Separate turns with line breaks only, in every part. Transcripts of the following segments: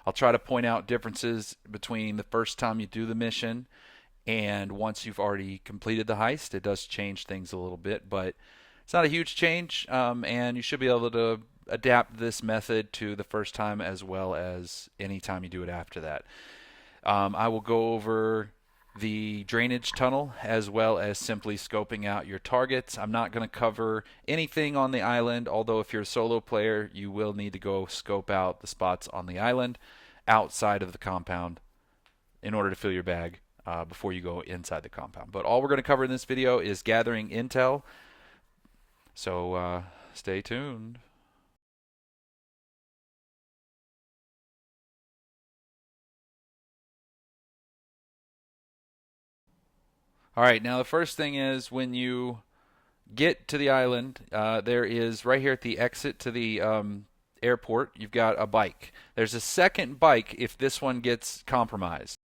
I'll try to point out differences between the first time you do the mission and once you've already completed the heist. It does change things a little bit, but it's not a huge change, and you should be able to adapt this method to the first time as well as any time you do it after that. I will go over the drainage tunnel as well as simply scoping out your targets. I'm not going to cover anything on the island, although if you're a solo player, you will need to go scope out the spots on the island outside of the compound in order to fill your bag before you go inside the compound. But all we're going to cover in this video is gathering intel, so stay tuned. All right, now the first thing is when you get to the island, there is right here at the exit to the airport, you've got a bike. There's a second bike if this one gets compromised.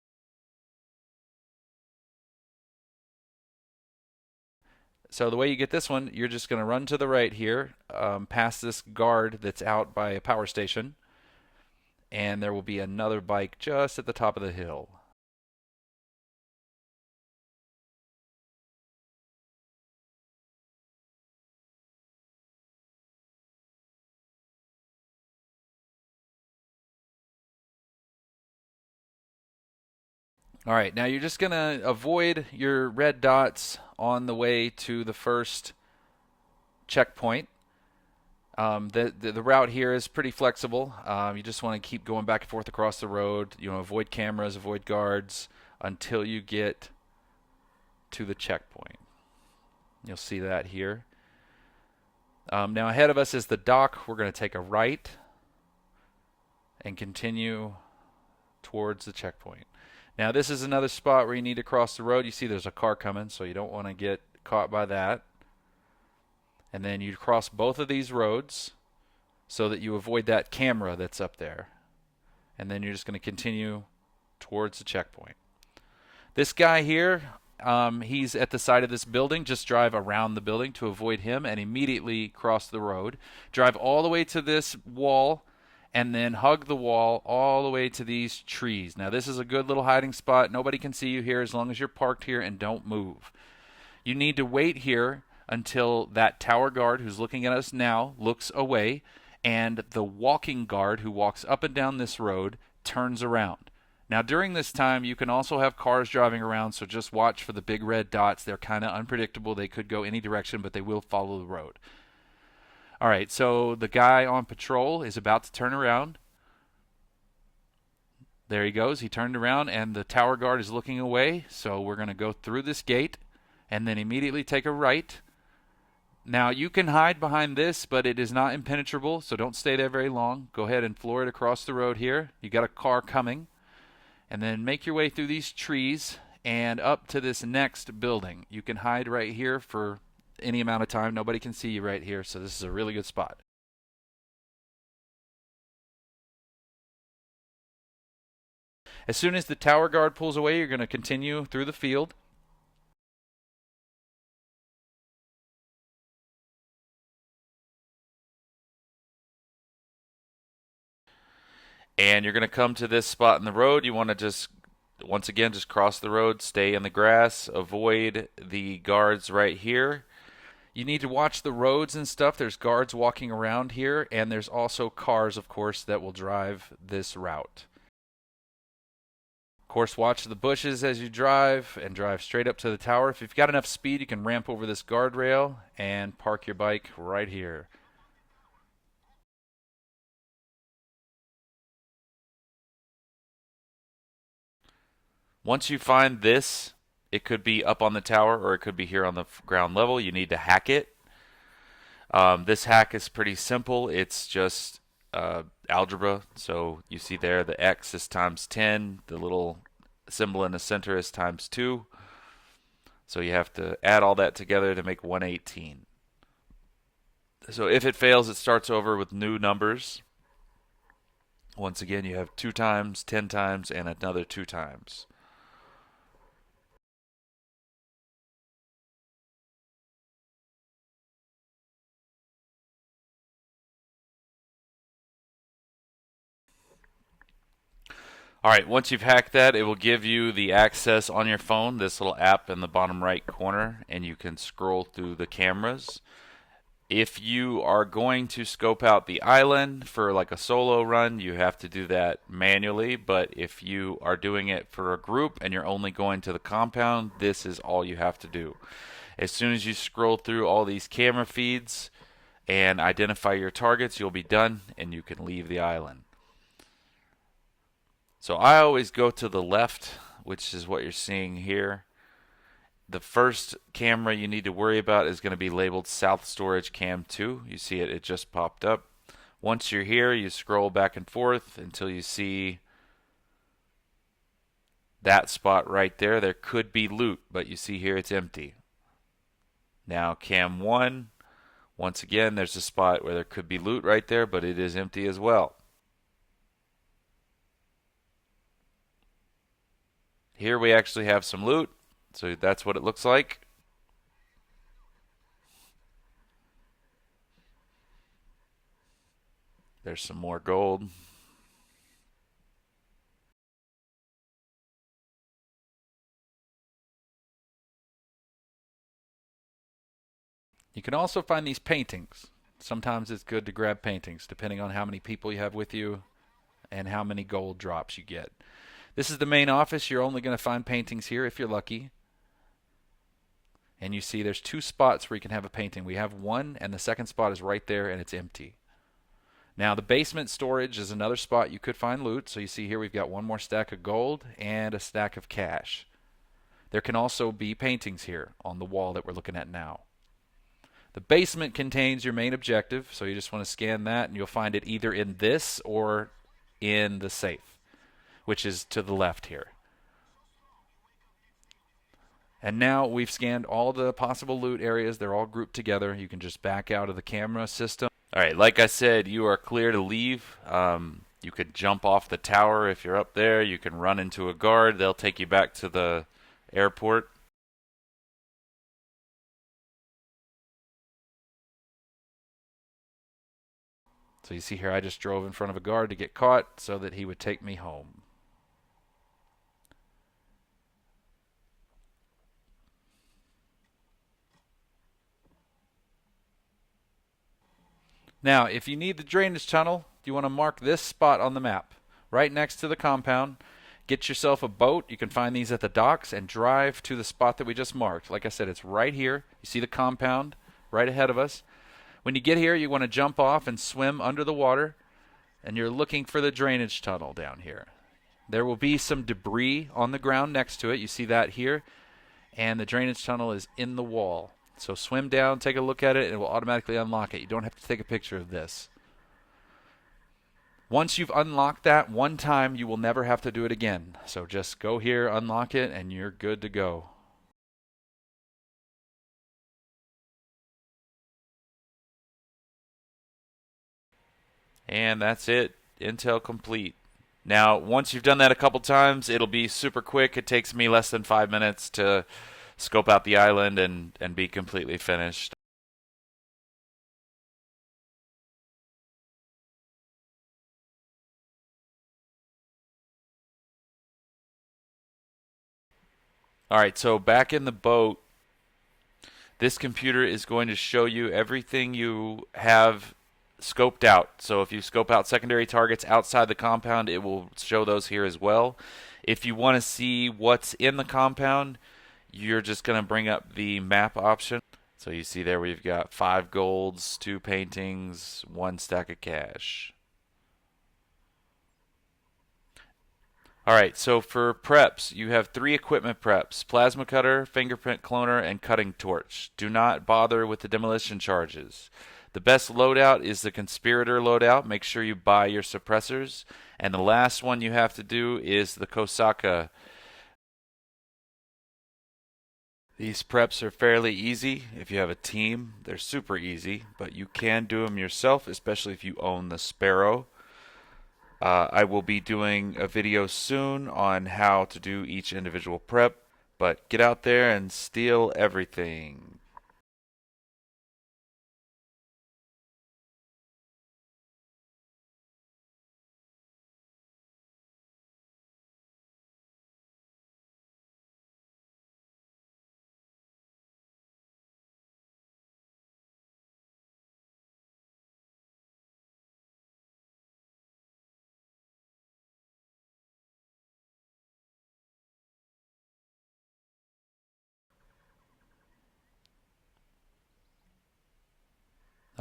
So the way you get this one, you're just going to run to the right here, past this guard that's out by a power station, and there will be another bike just at the top of the hill. All right, now you're just going to avoid your red dots on the way to the first checkpoint. The route here is pretty flexible. You just want to keep going back and forth across the road. You know, avoid cameras, avoid guards until you get to the checkpoint. You'll see that here. Now ahead of us is the dock. We're going to take a right and continue towards the checkpoint. Now this is another spot where you need to cross the road. You see there's a car coming, so you don't want to get caught by that. And then you cross both of these roads so that you avoid that camera that's up there. And then you're just going to continue towards the checkpoint. This guy here, he's at the side of this building. Just drive around the building to avoid him and immediately cross the road. Drive all the way to this wall and then hug the wall all the way to these trees. Now this is a good little hiding spot. Nobody can see you here as long as you're parked here and don't move. You need to wait here until that tower guard who's looking at us now looks away and the walking guard who walks up and down this road turns around. Now during this time you can also have cars driving around, so just watch for the big red dots. They're kind of unpredictable. They could go any direction, but they will follow the road. All right, so the guy on patrol is about to turn around. There he goes. He turned around and the tower guard is looking away, so we're going to go through this gate and then immediately take a right. Now you can hide behind this, but it is not impenetrable, so don't stay there very long. Go ahead and floor it across the road here. You got a car coming. And then make your way through these trees and up to this next building. You can hide right here for any amount of time. Nobody can see you right here, so this is a really good spot. As soon as the tower guard pulls away, you're going to continue through the field. And you're going to come to this spot in the road. You want to just, once again, just cross the road, stay in the grass, avoid the guards right here. You need to watch the roads and stuff. There's guards walking around here, and there's also cars, of course, that will drive this route. Of course, watch the bushes as you drive and drive straight up to the tower. If you've got enough speed, you can ramp over this guardrail and park your bike right here. Once you find this, it could be up on the tower or it could be here on the ground level. You need to hack it. This hack is pretty simple. It's just algebra. So you see there the x is times 10. The little symbol in the center is times 2. So you have to add all that together to make 118. So if it fails, it starts over with new numbers. Once again, you have 2 times, 10 times, and another 2 times. All right, once you've hacked that, it will give you the access on your phone, this little app in the bottom right corner, and you can scroll through the cameras. If you are going to scope out the island for like a solo run, you have to do that manually. But if you are doing it for a group and you're only going to the compound, this is all you have to do. As soon as you scroll through all these camera feeds and identify your targets, you'll be done and you can leave the island. So I always go to the left, which is what you're seeing here. The first camera you need to worry about is going to be labeled South Storage Cam 2. You see it, it just popped up. Once you're here, you scroll back and forth until you see that spot right there. There could be loot, but you see here it's empty. Now Cam 1, once again, there's a spot where there could be loot right there, but it is empty as well. Here we actually have some loot, so that's what it looks like. There's some more gold. You can also find these paintings. Sometimes it's good to grab paintings, depending on how many people you have with you and how many gold drops you get. This is the main office. You're only going to find paintings here if you're lucky. And you see there's two spots where you can have a painting. We have one, and the second spot is right there, and it's empty. Now, the basement storage is another spot you could find loot. So you see here we've got one more stack of gold and a stack of cash. There can also be paintings here on the wall that we're looking at now. The basement contains your main objective, so you just want to scan that, and you'll find it either in this or in the safe, which is to the left here. And now we've scanned all the possible loot areas. They're all grouped together. You can just back out of the camera system. All right, like I said, you are clear to leave. You could jump off the tower if you're up there. You can run into a guard. They'll take you back to the airport. So you see here I just drove in front of a guard to get caught so that he would take me home. Now, if you need the drainage tunnel, you want to mark this spot on the map, right next to the compound. Get yourself a boat. You can find these at the docks and drive to the spot that we just marked. Like I said, it's right here. You see the compound right ahead of us. When you get here, you want to jump off and swim under the water, and you're looking for the drainage tunnel down here. There will be some debris on the ground next to it. You see that here, and the drainage tunnel is in the wall. So swim down, take a look at it, and it will automatically unlock it. You don't have to take a picture of this. Once you've unlocked that one time, you will never have to do it again. So just go here, unlock it, and you're good to go. And that's it. Intel complete. Now, once you've done that a couple times, it'll be super quick. It takes me less than 5 minutes to scope out the island and be completely finished. All right, so back in the boat, this computer is going to show you everything you have scoped out. So if you scope out secondary targets outside the compound, it will show those here as well. If you want to see what's in the compound, you're just going to bring up the map option. So you see there we've got 5 golds, 2 paintings, 1 stack of cash. Alright, so for preps, you have 3 equipment preps: plasma cutter, fingerprint cloner, and cutting torch. Do not bother with the demolition charges. The best loadout is the conspirator loadout. Make sure you buy your suppressors. And the last one you have to do is the Kosaka. These preps are fairly easy. If you have a team, they're super easy, but you can do them yourself, especially if you own the Sparrow. I will be doing a video soon on how to do each individual prep, but get out there and steal everything.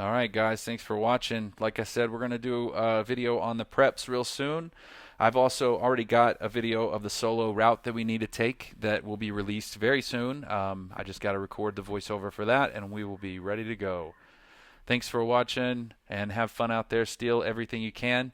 All right, guys, thanks for watching. Like I said, we're going to do a video on the preps real soon. I've also already got a video of the solo route that we need to take that will be released very soon. I just got to record the voiceover for that, and we will be ready to go. Thanks for watching, and have fun out there. Steal everything you can.